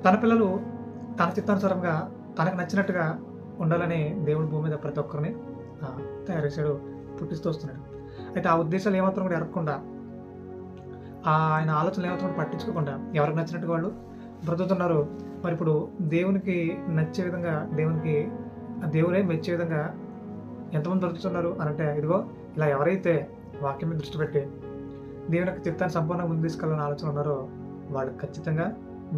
తన పిల్లలు తన చిత్తానుసారంగా తనకు నచ్చినట్టుగా ఉండాలని దేవుడు భూమి మీద ప్రతి ఒక్కరిని తయారు చేశాడు, పుట్టిస్తూ వస్తున్నాడు. అయితే ఆ ఉద్దేశాలు ఏమాత్రం కూడా ఎరగకుండా, ఆయన ఆలోచనలు ఏమాత్రం కూడా పట్టించుకోకుండా ఎవరికి నచ్చినట్టుగా వాళ్ళు బ్రతుకుతున్నారు. మరి ఇప్పుడు దేవునికి నచ్చే విధంగా, దేవుడే మెచ్చే విధంగా ఎంతమంది బ్రతుకుతున్నారు అని అంటే, ఇదిగో ఇలా ఎవరైతే వాక్యం మీద దృష్టి పెట్టి దేవుని యొక్క చిత్తాన్ని సంపూర్ణంగా ముందు తీసుకెళ్ళాలని ఆలోచన ఉన్నారో వాళ్ళు ఖచ్చితంగా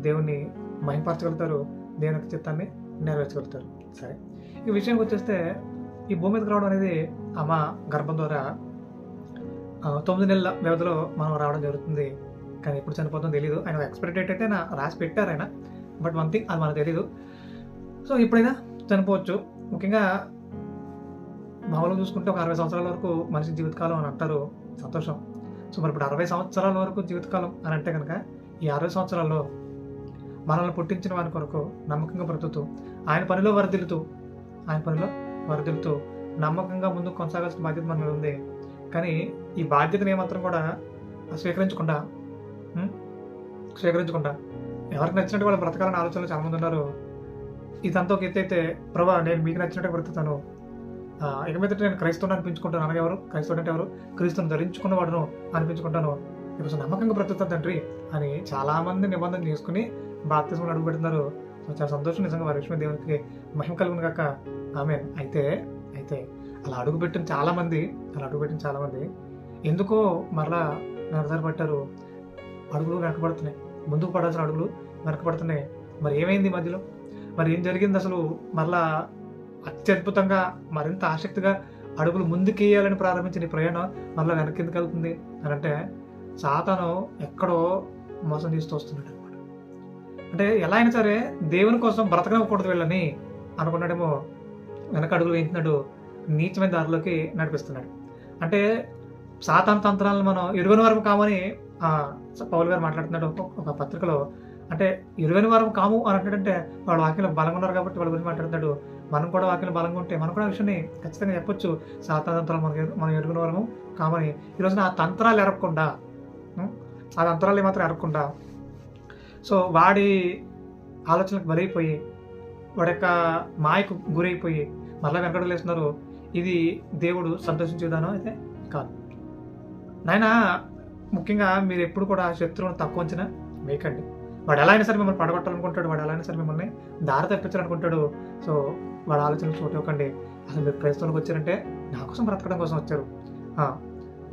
దేవుణ్ణి మహింపరచగలుగుతారు, దేవుని యొక్క చిత్తాన్ని నెరవేర్చగలుగుతారు. సరే, ఈ విషయానికి వచ్చేస్తే ఈ భూమి మీదకి రావడం అనేది అమ్మ గర్భం ద్వారా 9 నెలల వ్యవధిలో మనం రావడం జరుగుతుంది. కానీ ఎప్పుడు చనిపోతుందో తెలియదు. ఆయన ఎక్స్పైరీ డేట్ అయితే రాసి పెట్టారు ఆయన, బట్ వన్ థింగ్ అది మనకు తెలియదు. సో ఎప్పుడైనా చనిపోవచ్చు. ముఖ్యంగా మామూలుగా చూసుకుంటే ఒక 60 సంవత్సరాల వరకు మనిషి జీవితకాలం అని అంటారు, సంతోషం. సో మరి ఇప్పుడు 60 సంవత్సరాల వరకు జీవితకాలం అని అంటే కనుక ఈ 60 సంవత్సరాల్లో మనల్ని పుట్టించిన వారి కొరకు నమ్మకంగా బ్రతుకుతూ ఆయన పనిలో వరదిలుతూ నమ్మకంగా ముందుకు కొనసాగాల్సిన బాధ్యత మన మీద ఉంది. కానీ ఈ బాధ్యతను ఏమాత్రం కూడా స్వీకరించకుండా ఎవరికి నచ్చినట్టు వాళ్ళు బ్రతకాలని ఆలోచనలు చాలామంది ఉన్నారు. ఇదంతా ఒక ఎత్తు అయితే, ప్రభా నేను మీకు నచ్చినట్టు బ్రతుకుతాను, ఇక మీద నేను క్రైస్తవుని అనిపించుకుంటాను. అనగా ఎవరు క్రైస్తవుడు అంటే ఎవరు? క్రీస్తుని ధరించుకున్నవాడును అనిపించుకుంటాను. ఇప్పుడు నమ్మకంగా బ్రతుకుతాను తండ్రి అని చాలామంది నిబంధన చేసుకుని బాప్తిస్మం అడుగు పెడుతున్నారు. సో చాలా సంతోషం, నిజంగా వారి విషయమే దేవునికి మహిమ కలుగును కాక. ఆమేన్. అయితే అలా అడుగుపెట్టిన చాలామంది ఎందుకో మరలా నిర్ధార పట్టారు. అడుగులు వెనకబడుతున్నాయి, ముందుకు పడాల్సిన అడుగులు వెనకబడుతున్నాయి. మరి ఏమైంది మధ్యలో? మరి ఏం జరిగింది అసలు? మరలా అత్యద్భుతంగా మరింత ఆసక్తిగా అడుగులు ముందుకేయాలని ప్రారంభించిన ఈ ప్రయాణం మరలా వెనక్కి ఎందుకు వెళ్తుంది అని అంటే, సాతాను ఎక్కడో మోసం చేస్తూ వస్తున్నాడు అనమాట. అంటే ఎలా అయినా సరే దేవుని కోసం బ్రతకనివ్వకూడదు వీళ్ళని అనుకున్నాడేమో, వెనక అడుగులు వేయించినాడు, నీచమైన దారిలోకి నడిపిస్తున్నాడు. అంటే సాతాను తంత్రాలను మనం ఎరుగని వారం కామని పౌలు గారు మాట్లాడుతున్నాడు ఒక పత్రికలో. అంటే ఎరుగని వారం కాము అని అంటాడంటే వాళ్ళ వాక్యంలో బలంగా ఉన్నారు కాబట్టి వాళ్ళ గురించి మాట్లాడుతున్నాడు. మనం కూడా వాక్యంలో బలంగా ఉంటే మనం కూడా ఆ విషయాన్ని ఖచ్చితంగా చెప్పొచ్చు. సాతాను తంత్రాలు మనం ఎరుగని వారము కామని. ఈరోజున ఆ తంత్రాలు ఎరగకుండా, ఆ తంత్రాలు ఏమాత్రం ఎరగకుండా, సో వాడి ఆలోచనలకు బలైపోయి, వాడి యొక్క మాయకు గురైపోయి మరలా వెనకడుగులు వేస్తున్నారు. ఇది దేవుడు సంతోషించే విధానం అయితే కాదు. నాయనా, ముఖ్యంగా మీరు ఎప్పుడు కూడా శత్రువును తక్కువ అంచనా వేయకండి. వాడు ఎలా అయినా సరే మిమ్మల్ని పడగొట్టాలనుకుంటాడు, వాడు ఎలా అయినా సరే మిమ్మల్ని దారి తప్పించాలనుకుంటాడు. సో వాడు ఆలోచనలు చోటు ఇవ్వకండి. అసలు మీరు క్రైస్తవులకు వచ్చారంటే నా కోసం బ్రతకడం కోసం వచ్చారు.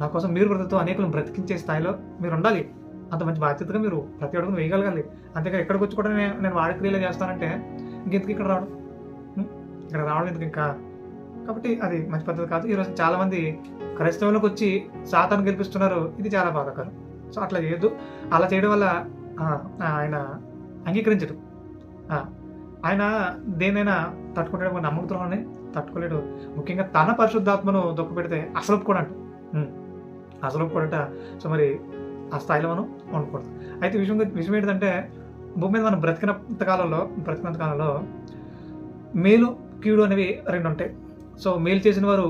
నా కోసం మీరు బ్రతుకుతూ అనేకులను బ్రతికించే స్థాయిలో మీరు ఉండాలి. అంత మంచి బాధ్యతగా మీరు ప్రతి అడుగును వేయగలగాలి. అంతేగా ఎక్కడికి వచ్చి కూడా నేను వాడి క్రియలు చేస్తానంటే ఇంకెందుకు ఇక్కడ రావడం ఎందుకు ఇంకా? కాబట్టి అది మంచి పద్ధతి కాదు. ఈరోజు చాలామంది క్రైస్తవులకు వచ్చి సాతాను గెలిపిస్తున్నారు. ఇది చాలా బాధాకరం. సో అట్లా చేయొద్దు. అలా చేయడం వల్ల ఆయన అంగీకరించడు. ఆయన దేనైనా తట్టుకుంటాడు, నమ్మకంతోనే తట్టుకోలేడు. ముఖ్యంగా తన పరిశుద్ధాత్మను దొక్క పెడితే అసలు ఒప్పుకోడట. సో మరి ఆ స్థాయిలో మనం ఉండకూడదు. అయితే విషయం ఏంటంటే, భూమి మీద మనం బ్రతికినంత కాలంలో మేలు కీడు అనేవి రెండు ఉంటాయి. సో మేలు చేసిన వారు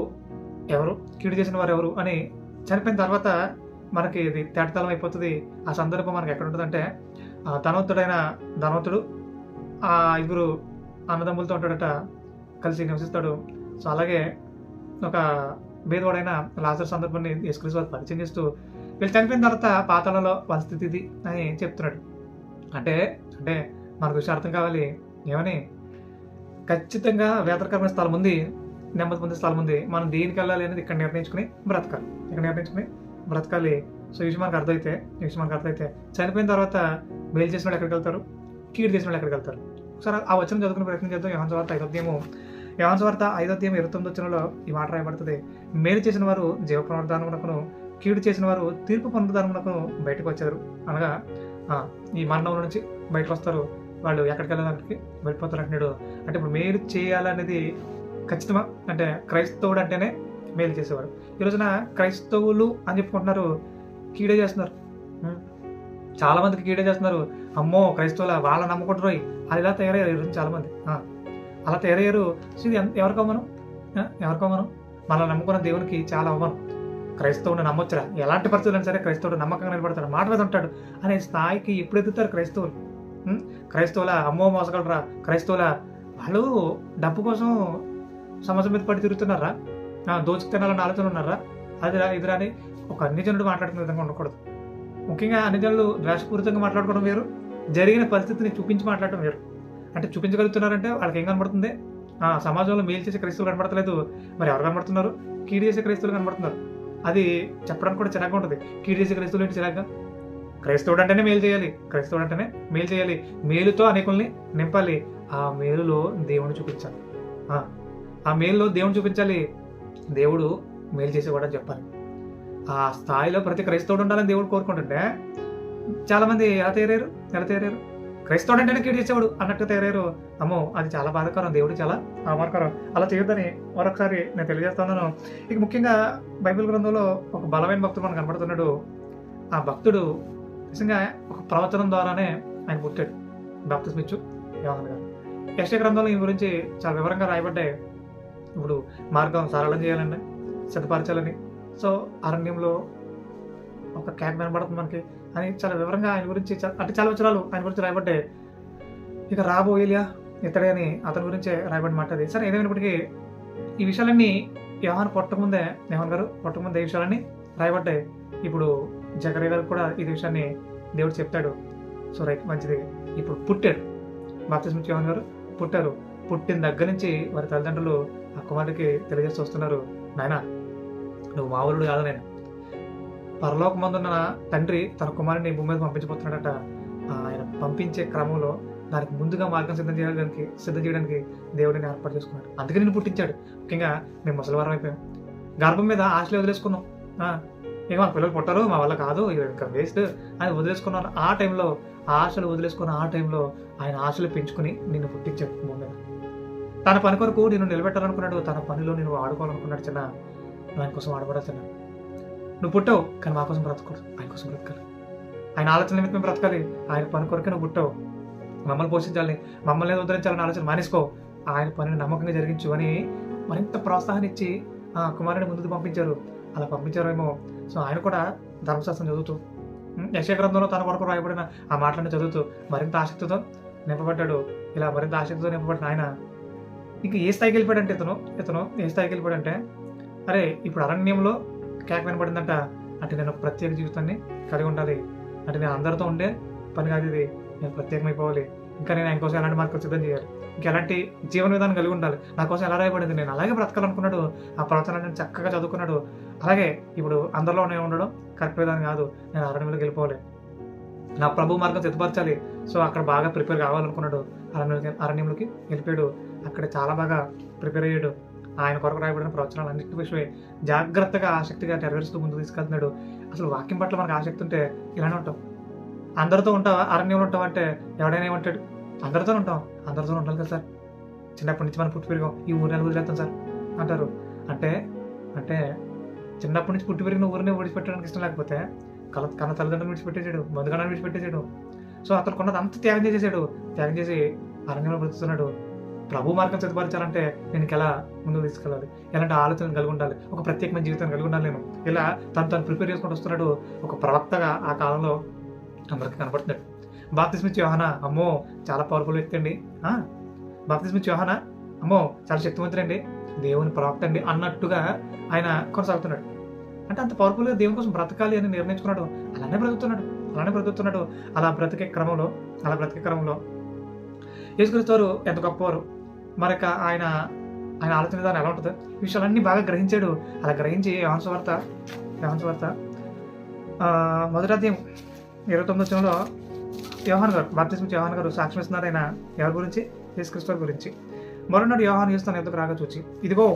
ఎవరు, కీడు చేసిన వారు ఎవరు అని చనిపోయిన తర్వాత మనకి ఇది తేటతలం అయిపోతుంది. ఆ సందర్భం మనకి ఎక్కడ ఉంటుందంటే, ధనవంతుడు ఆ 5 అన్నదమ్ములతో ఉంటాడట, కలిసి నివసిస్తాడు. సో అలాగే ఒక భేదవాడైన లాజరు సందర్భాన్ని యేసుక్రీస్తు వారు పరిచయం చేస్తూ వీళ్ళు చనిపోయిన తర్వాత పాతాళంలో వాళ్ళ స్థితి ఇది అని చెప్తున్నాడు. అంటే మనకు విషయం అర్థం కావాలి. ఏమని? ఖచ్చితంగా వేదకరమైన స్థలం ఉంది, నెమ్మది పొందే స్థలం ఉంది. మనం దేనికి వెళ్ళాలి అనేది ఇక్కడ నిర్ణయించుకుని బ్రతకాలి. సో ఈ విషయం మనకు అర్థమైతే చనిపోయిన తర్వాత మేలు చేసిన వాళ్ళు ఎక్కడికి వెళ్తారు, కీడు చేసిన వాళ్ళు ఎక్కడికి వెళ్తారు? ఒకసారి ఆ వచనం చదువుకునే ప్రయత్నం చేద్దాం. యోహాను సువార్త 5:29 ఈ మాట రాయబడుతుంది. మేలు చేసిన వారు జీవ పునరుద్ధానమునకును, కీడు చేసిన వారు తీర్పు పునరుద్ధానమునకును బయటకు వచ్చారు. అనగా ఈ మరణం నుంచి బయటకు వస్తారు. వాళ్ళు ఎక్కడికి వెళ్ళాలి, వెళ్ళిపోతారు అంటున్నాడు. అంటే ఇప్పుడు మేలు చేయాలనేది ఖచ్చితమా? అంటే క్రైస్తవుడు అంటేనే మేలు చేసేవాడు. ఈరోజున క్రైస్తవులు అని చెప్పుకుంటున్నారు, కీడే చేస్తున్నారు. చాలా మందికి కీడే చేస్తున్నారు. అమ్మో క్రైస్తవుల వాళ్ళ నమ్ముకుంటారు అది ఇలా తయారయ్యారు. ఈరోజు చాలా మంది అలా తయారయ్యారు. సో ఇది ఎవరికి అవమానం? మనల్ని నమ్ముకున్న దేవునికి చాలా అవమానం. క్రైస్తవుని నమ్మొచ్చురా, ఎలాంటి పరిస్థితులు అయినా సరే క్రైస్తవుడు నమ్మకంగా నిలబడతాడు, మాట మీద ఉంటాడు అనే స్థాయికి ఎప్పుడు ఎదుగుతారు క్రైస్తవులు? క్రైస్తవుల అమ్మో మోసగలరా, క్రైస్తవుల వాళ్ళు డబ్బు కోసం సమాజం మీద పడి తిరుగుతున్నారా, దోచుకు తినాలని ఆలోచన ఉన్నారా, అదిరా ఇదిరా అని ఒక అన్ని జనులు మాట్లాడుకునే విధంగా ఉండకూడదు. ముఖ్యంగా అన్ని జనులు ద్వేషపూరితంగా మాట్లాడుకోవడం వేరు, జరిగిన పరిస్థితిని చూపించి మాట్లాడటం వేరు. అంటే చూపించగలుగుతున్నారంటే వాళ్ళకి ఏం కనబడుతుంది, సమాజంలో మేలు చేసే క్రైస్తవులు కనబడతలేదు, మరి ఎవరు కనబడుతున్నారు, కీడు చేసే క్రైస్తవులు కనబడుతున్నారు. అది చెప్పడానికి కూడా చిరాగ్గా ఉంటుంది. కీడు చేసే క్రైస్తవులు ఏంటి చిరాగ్గా? క్రైస్తవుడు అంటేనే మేలు చేయాలి, క్రైస్తవుడు అంటేనే మేలు చేయాలి, మేలుతో అనేకుల్ని నింపాలి, ఆ మేలులో దేవుని చూపించాలి, ఆ మేలులో దేవుని చూపించాలి, దేవుడు మేలు చేసేవాడు అని చెప్పాలి. ఆ స్థాయిలో ప్రతి క్రైస్తవుడు ఉండాలని దేవుడు కోరుకుంటుంటే చాలామంది ఎలా తయారయ్యారు, క్రైస్తవుడు అంటేనే కీడు చేసేవాడు అన్నట్టు తయారయ్యారు. అమ్మో, అది చాలా బాధాకరం, దేవుడు చాలా అమార్కరం. అలా చేయొద్దని మరొకసారి నేను తెలియజేస్తున్నాను. ఇక ముఖ్యంగా బైబిల్ గ్రంథంలో ఒక బలమైన భక్తుడు మనకు కనబడుతున్నాడు. ఆ భక్తుడు నిజంగా ఒక ప్రవచనం ద్వారానే ఆయన పుట్టాడు, బాప్తిస్మం ఇచ్చు యోహాను గారు. యెషయా గ్రంథంలో ఈ గురించి చాలా వివరంగా రాయబడ్డాయి. ఇప్పుడు మార్గం సరళం చేయాలండి, సిద్ధపరచాలని. సో అరణ్యంలో ఒక క్యాక్ కనబడుతుంది మనకి అని చాలా వివరంగా ఆయన గురించి అంటే చాలా వచనాలు ఆయన గురించి రాయబడ్డాయి. ఇక రాబోయేలియా ఇతడే అని అతని గురించే రాయబడిన మాట అది. సరే, ఏదైనప్పటికీ ఈ విషయాలన్నీ యోహాను గారు పుట్టకముందే ఈ విషయాలన్నీ రాయబడ్డాయి. ఇప్పుడు జకర్యా గారు కూడా ఈ విషయాన్ని దేవుడు చెప్తాడు. సో రైట్, మంచిది. ఇప్పుడు పుట్టాడు, బాప్తిస్మం ఇచ్చే యోహాను గారు పుట్టారు. పుట్టిన దగ్గర నుంచి వారి తల్లిదండ్రులు ఆ కుమారుడికి తెలియజేస్తూ వస్తున్నారు, నాయనా నువ్వు మామూలుడు కాదు, నేను పరలోకమందున్న తండ్రి తన కుమారుని భూమి మీద పంపించబోతున్నాడట. ఆయన పంపించే క్రమంలో దానికి ముందుగా మార్గం సిద్ధం చేయడానికి దేవుడిని ఏర్పాటు చేసుకున్నాడు. అందుకే నేను పుట్టించాడు. ముఖ్యంగా మేము ముసలివారం అయిపోయాం, గర్భం మీద ఆశలు వదిలేసుకున్నాం. ఇక మా పిల్లలు పుట్టారు, మా వల్ల కాదు, ఇంకా వేస్ట్ అని వదిలేసుకున్నాను. ఆ టైంలో ఆశలు వదిలేసుకున్న ఆ టైంలో ఆయన ఆశలు పెంచుకుని నిన్ను పుట్టించాడు భూమి మీద. తన పని కొరకు నిన్ను నిలబెట్టాలనుకున్నాడు, తన పనిలో నేను ఆడుకోవాలనుకున్నాడు. చిన్న ఆయన కోసం ఆడబడాలి. చిన్న నువ్వు పుట్టావు, కానీ మా కోసం బ్రతకూడదు, ఆయన కోసం బ్రతకాలి, ఆయన ఆలోచన నిమిత్తం బ్రతకాలి. ఆయన పని కొరకే నువ్వు పుట్టావు, మమ్మల్ని పోషించాలని, మమ్మల్ని ఉద్ధరించాలని ఆలోచన మానేసుకో, ఆయన పనిని నమ్మకంగా జరిగించు అని మరింత ప్రోత్సాహాన్ని ఇచ్చి ఆ కుమారుని ముందుకు పంపించారు. అలా పంపించారేమో. సో ఆయన కూడా ధర్మశాస్త్రం చదువుతూ, యెషయా గ్రంథంలో తన కొరకు రాయబడిన ఆ మాటలను చదువుతూ మరింత ఆసక్తితో నింపబడ్డాడు. ఇలా మరింత ఆసక్తితో నింపబడిన ఆయన ఇంక ఏ స్థాయికి వెళ్ళిపోయాడంటే ఇతను ఏ స్థాయికి వెళ్ళిపోయాడంటే, అరే ఇప్పుడు అరణ్యంలో కేక్ వినపడిందంట, అంటే నేను ఒక ప్రత్యేక జీవితాన్ని కలిగి ఉండాలి, అంటే నేను అందరితో ఉండే పని కాదు ఇది, నేను ప్రత్యేకమైపోవాలి, ఇంకా నేను ఆయన కోసం ఎలాంటి మార్కులు సిద్ధం చేయాలి, ఇంకా ఎలాంటి జీవన విధానం కలిగి ఉండాలి, నా కోసం ఎలా రాయబడింది, నేను అలాగే బ్రతకాలనుకున్నాడు. ఆ ప్రవచనాన్ని చక్కగా చదువుకున్నాడు. అలాగే ఇప్పుడు అందరిలోనే ఉండడం కరెక్ట్ విధానం కాదు, నేను అరణ్యంలోకి వెళ్ళిపోవాలి, నా ప్రభు మార్గం సిద్ధపరచాలి. సో అక్కడ బాగా ప్రిపేర్ కావాలనుకున్నాడు. అరణ్యంలోకి వెళ్ళిపోయాడు. అక్కడ చాలా బాగా ప్రిపేర్ అయ్యాడు. ఆయన కొరకు రాయబడిన ప్రవచనాలు అన్నింటి విషయమే జాగ్రత్తగా ఆసక్తిగా నెరవేరుస్తూ ముందుకు తీసుకెళ్తున్నాడు. అసలు వాక్యం పట్ల మనకు ఆసక్తి ఉంటే ఇలానే ఉంటాం. అందరితో ఉంటావా, అరణ్యంలో ఉంటావా అంటే ఎవడైనా ఏమంటాడు, అందరితో ఉండాలి కదా సార్, చిన్నప్పటి నుంచి మనం పుట్టి పెరిగాం, ఈ ఊరిని వదిలేస్తాం సార్ అంటారు. అంటే అంటే చిన్నప్పటి నుంచి పుట్టి పెరిగిన ఊరిని విడిచిపెట్టడానికి ఇష్టం లేకపోతే కన్న తల్లిదండ్రులు విడిచిపెట్టేసాడు, మధుగణాన్ని విడిచిపెట్టేసాడు. సో అతను కొన్నది అంత త్యాగం చేసి అరణ్యంలో బ్రతుకుతున్నాడు. ప్రభు మార్గం సిద్ధపరచాలంటే నేను ఎలా ముందుకు తీసుకెళ్ళాలి, ఎలాంటి ఆలోచనలు కలిగి ఉండాలి, ఒక ప్రత్యేకమైన జీవితాన్ని కలిగి ఉండాలి, నేను ఇలా తను ప్రిపేర్ చేసుకుంటూ వస్తున్నాడు. ఒక ప్రవక్తగా ఆ కాలంలో అందరికీ కనపడుతున్నాడు. బాప్తిస్మం ఇచ్చే యోహానా అమ్మో చాలా పవర్ఫుల్ వ్యక్తి అండి, బాప్తిస్మం ఇచ్చే యోహానా అమ్మో చాలా శక్తివంతుడండి, దేవుని ప్రవక్త అండి అన్నట్టుగా ఆయన కొనసాగుతున్నాడు. అంటే అంత పవర్ఫుల్గా దేవుని కోసం బ్రతకాలి అని నిర్ణయించుకున్నాడు. అలానే బ్రతుకుతున్నాడు. అలా బ్రతికే క్రమంలో యేసుక్రీస్తు వారు ఎంత గొప్పవారు, మరొక ఆయన ఆలోచన విధానం ఎలా ఉంటుంది, ఈ విషయాలన్నీ బాగా గ్రహించాడు. అలా గ్రహించి యోహాను సువార్త మొదటి అధ్యాయం 29వ వచనంలో బాప్తిస్మం ఇచ్చే యోహాను గారు సాక్ష్యం ఇస్తున్నారు. ఆయన ఎవరి గురించి, యేసుక్రీస్తు వారి గురించి. మరునాడు యోహాను యేసును ఎందుకు రాగా చూచి, ఇదిగో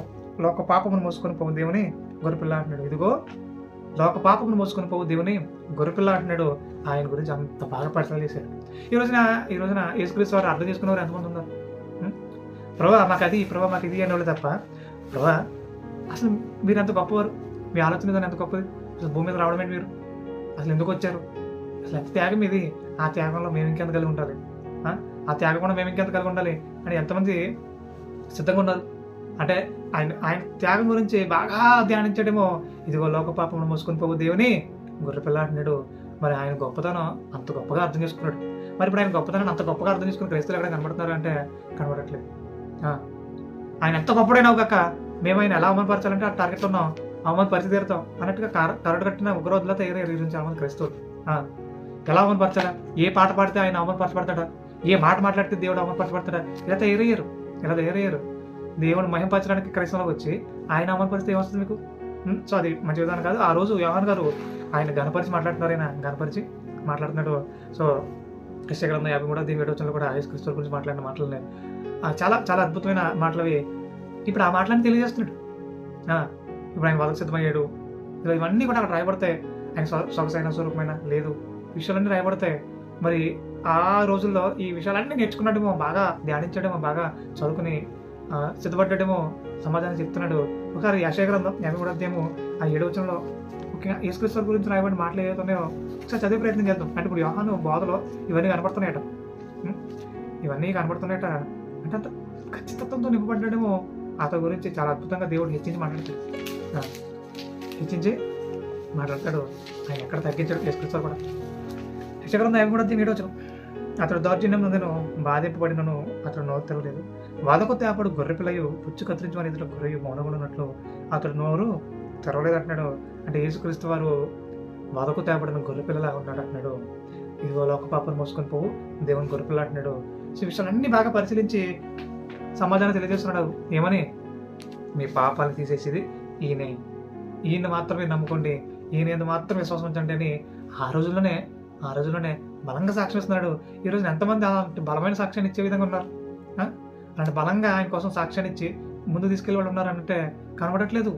లోక పాపమును మోసుకొని పోవు దేవుని గొర్రెపిల్ల అంటున్నాడు. ఇదిగో లోక పాపమును మోసుకొని పోవు దేవుని గొర్రెపిల్ల అంటున్నాడు. ఆయన గురించి అంత బాగా పరిశీలన చేశాడు. ఈ రోజున యేసుక్రీస్తు వారు అర్థం చేసుకునేవారు ఎంతమంది ఉన్నారు? ప్రభా మాకు ఇది అనేవాళ్ళు తప్ప, ప్రభా అసలు మీరు ఎంత గొప్పవారు, మీ ఆలోచన విధానం ఎంత గొప్పది, అసలు భూమి మీద రావడం ఏంటి, మీరు అసలు ఎందుకు వచ్చారు, అసలు ఎంత త్యాగం ఇది, ఆ త్యాగంలో మేము ఇంకెంత కలిగి ఉండాలి, ఆ త్యాగం కూడా మేము ఇంకెంత కలిగి ఉండాలి అని ఎంతమంది సిద్ధంగా ఉన్నారు. అంటే ఆయన త్యాగం గురించి బాగా ధ్యానించడేమో. ఇదిగో లోక పాపమును మోసుకొని పోవు దేవుని గొర్రెపిల్ల అంటున్నాడు. మరి ఆయన గొప్పతనం అంత గొప్పగా అర్థం చేసుకున్నాడు. మరి ఇప్పుడు ఆయన గొప్పతనాన్ని అంత గొప్పగా అర్థం చేసుకుని క్రైస్తవులు ఎక్కడ కనబడుతున్నారు అంటే కనబడట్లేదు. ఆయన ఎంత గొప్పడైనావు కాక మేము ఆయన ఎలా అవమానపరచాలంటే ఆ టార్గెట్ ఉన్నాం, అవమానపరిచి తీరుతాం అన్నట్టుగా కరడు కట్టిన ఉగ్రవాదులతో తయారయ్యారు ఈ నుంచి చాలా మంది క్రైస్తవులు. ఎలా అవమానపరచాలా? ఏ పాట పాడితే ఆయన అవమానపరచబడతాడా? ఏ మాట మాట్లాడితే దేవుడు అవమానపరచబడతాడా? ఇలా తయారయ్యారు. దేవుడు మహింపరచడానికి క్రైస్తవులకు వచ్చి ఆయన అవమానపరిస్తే ఏమొస్తుంది మీకు? సో అది మంచి విధానం కాదు. ఆ రోజు యోహాను గారు ఆయన గణపరిచి మాట్లాడుతున్నారు, ఆయన గణపరిచి మాట్లాడుతున్నాడు. సో యెషయా గ్రంథం 53:7 కూడా యేసుక్రీస్తు గురించి మాట్లాడిన మాటలు చాలా చాలా అద్భుతమైన మాటలవి. ఇప్పుడు ఆ మాటలని తెలియజేస్తున్నాడు. ఇప్పుడు ఆయన వదకు సిద్ధమయ్యాడు, ఇలా ఇవన్నీ కూడా అక్కడ రాయబడతాయి. ఆయన సొగసైన స్వరూపమైన లేదు విషయాలన్నీ రాయబడతాయి. మరి ఆ రోజుల్లో ఈ విషయాలన్నీ నేర్చుకున్నాడేమో, బాగా ధ్యానించాడేమో, బాగా చదువుకుని సిద్ధపడ్డాడేమో, సమాజానికి చెప్తున్నాడు. ఒకసారి యెషయా గ్రంథం 53:7 ముఖ్యంగా యేసుక్రీస్తు గురించి రాయబడిన మాటలు ఏవైతున్నాయో ఒకసారి చదివే ప్రయత్నం చేద్దాం. అంటే ఇప్పుడు యోహాను బోధలో ఇవన్నీ కనపడుతున్నాయట. అంటే అంత ఖచ్చితత్వంతో నింపబడ్డాడేమో. అతని గురించి చాలా అద్భుతంగా దేవుడు హెచ్చించి మాట్లాడతాడు. ఆయన ఎక్కడ తగ్గించాడు యేసుక్రీస్తు కూడా. యెషయా గ్రంథం 53:7 అతడు దౌర్జన్యం నేను బాధింపబడినను అతడు నోరు తెరవలేదు. వాదకు తేపడు గొర్రె పిల్లయు పుచ్చు కత్తిరించమని ఇతడు గొర్రెయు మౌనగున్నట్లు అతడు నోరు తెరవలేదు అంటున్నాడు. అంటే యేసుక్రీస్తు వారు వాదకు తేపడిన గొర్రె పిల్లలా ఉన్నాడు అంటున్నాడు. ఇదిగో లోక పాపను మోసుకొని పోవు దేవుని గొర్రె పిల్ల అంటున్నాడు. సో విషయాలన్నీ బాగా పరిశీలించి సమాజాన్ని తెలియజేస్తున్నాడు. ఏమని? మీ పాపాలను తీసేసేది ఈయన మాత్రమే నమ్ముకోండి, ఈయన మాత్రం విశ్వాసం ఉంచండి అని ఆ రోజుల్లోనే బలంగా సాక్ష్యం ఇస్తున్నాడు. ఈ రోజున ఎంతమంది అలాంటి బలమైన సాక్ష్యాన్ని ఇచ్చే విధంగా ఉన్నారు? అలాంటి బలంగా ఆయన కోసం సాక్ష్యాన్ని ఇచ్చి ముందు తీసుకెళ్ళి వాళ్ళు ఉన్నారు అంటే కనబడట్లేదు.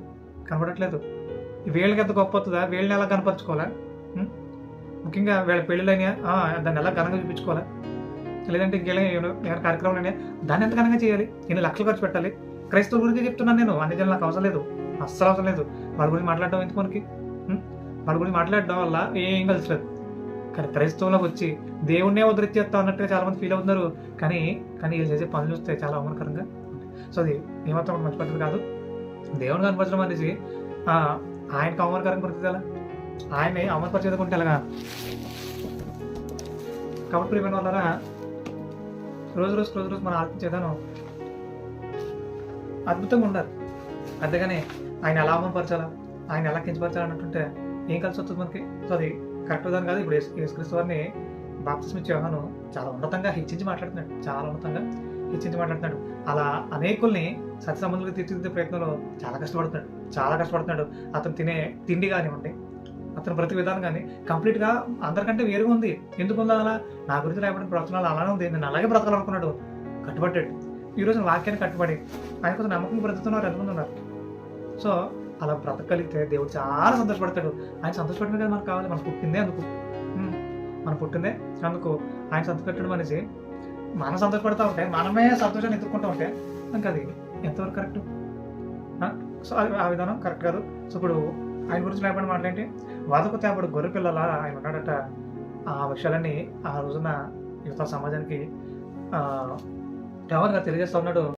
వీళ్ళకి ఎంత గొప్ప అవుతుందా? వీళ్ళని ఎలా కనపరచుకోవాలా? ముఖ్యంగా వీళ్ళ పెళ్ళిళ్ళైనా దాన్ని ఎలా ఘనంగా చూపించుకోవాలా? లేదంటే ఏమైనా కార్యక్రమాలు అయినా దాన్ని ఎంత ఘనంగా చేయాలి? ఎన్ని లక్షలు ఖర్చు పెట్టాలి? క్రైస్తవుల గురించి చెప్తున్నాను నేను. అన్ని జనాలు నాకు అవసరం లేదు, అస్సలు అవసరం లేదు. వాళ్ళ గురించి మాట్లాడడం ఎందుకు మనకి? వాళ్ళ గురించి మాట్లాడడం వల్ల ఏం కలిసలేదు. కానీ క్రైస్తవులకు వచ్చి దేవుణ్ణే ఉద్ధరించేస్తా అన్నట్టుగా చాలా మంది ఫీల్ అవుతున్నారు. కానీ వీళ్ళు చేసే పనులు చూస్తే చాలా అవమానకరంగా. సో అది ఏమాత్రం మంచి పద్ధతి కాదు. దేవుని కనపరచడం అనేసి ఆయనకు అవమానకరంగా పడుతుంది కదా, ఆయన్ని అవమానపరిచేదుకుంటే ఎలాగా? కాబట్టి ప్రియమైన వాళ్ళరా, రోజు మనం ఆలోచించేదాను అద్భుతంగా ఉండాలి. అంతేగాని ఆయన ఎలా అవమానపరచాలా, ఆయన ఎలా కించపరచాలి అన్నట్టుంటే ఏం కలిసి వస్తుంది మనకి? సో అది కరెక్ట్ విధానం కాదు. ఇప్పుడు యేసుక్రీస్తు వారిని బాప్తిస్మా ఇచ్చే యోహాను చాలా ఉన్నతంగా హెచ్చించి మాట్లాడుతున్నాడు. అలా అనేకుల్ని సత్య సంబంధులకు తీర్చిదిద్దే ప్రయత్నంలో చాలా కష్టపడుతున్నాడు. అతను తినే తిండి కానివ్వండి, అతను ప్రతి విధానం కానీ కంప్లీట్గా అందరికంటే వేరుగా ఉంది. ఎందుకుందా అలా? నా గురించి రాయబడిన ప్రవచనాలు అలానే ఉంది, నేను అలాగే బ్రతకాలనుకున్నాడు, కట్టుబడ్డాడు. ఈరోజు వాక్యాన్ని కట్టుబడి ఆయన కోసం నమ్మకంగా బ్రతుకుతున్నారు ఎంతమంది ఉన్నారు. సో అలా బ్రతకగలిగితే దేవుడు చాలా సంతోషపడతాడు. ఆయన సంతోషపడమే కదా మనకు కావాలి. మనం పుట్టిందే అందుకు ఆయన సంతోషపెట్టడం అనేసి మనం సంతోషపడతా ఉంటే, మనమే సంతోషాన్ని ఎదుర్కొంటూ ఉంటే మనకి అది ఎంతవరకు కరెక్ట్? సో అది ఆ విధానం కరెక్ట్ కాదు. సో ఇప్పుడు ఆయన గురించి లేకపోయిన మాటలేంటి? వాదకు తేపడు గొర్రె పిల్లలా ఆయన ఉన్నాడట. ఆ విషయాలన్నీ ఆ రోజున యువత సమాజానికి యోహాను గారు తెలియజేస్తా ఉన్నాడు.